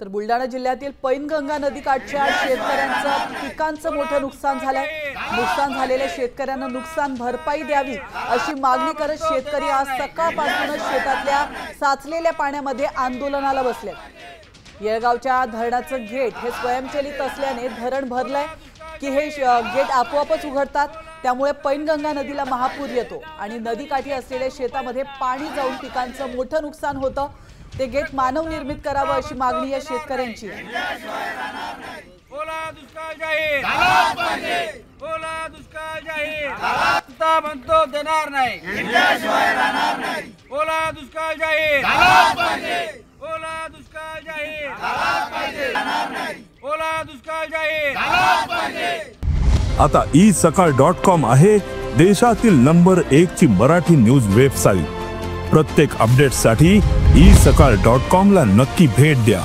तर बुलढाणा जिल्ह्यातील पैनगंगा नदीकाठच्या शेतकऱ्यांचं पिकांचं मोठं नुकसान झालंय। नुकसान झालेल्या शेतकऱ्यांना नुकसान भरपाई द्यावी अशी मागणी करत शेतकरी आज सकाळपासूनच शेतातल्या साचलेल्या पाण्यामध्ये आंदोलनाला बसले। येळगावच्या धरणाचं गेट हे स्वयंचलित असल्याने धरण भरलंय की हे गेट आपोआपच उघडतात, त्यामुळे पैनगंगा नदीला महापूर येतो आणि नदीकाठी असलेल्या शेतामध्ये पाणी जाऊन पिकांचं मोठं नुकसान होतं। ते गेट मानव निर्मित करावं अशी मागणी या शेतकऱ्यांची आहे। ओला दुष्काळ जाहीर झालाच पाहिजे, ओला दुष्काळ जाहीर आता म्हणतो देणार नाही, इंडियाशिवाय राहणार नाही। ओला दुष्काळ जाहीर झालाच पाहिजे, ओला दुष्काळ जाहीर झालाच पाहिजे, राहणार नाही। ओला दुष्काळ जाहीर झालाच पाहिजे। आता isakal.com आहे देशातील नंबर 1 ची मराठी न्यूज वेबसाईट। प्रत्येक अपडेटसाठी isakal.com ला नक्की भेट द्या।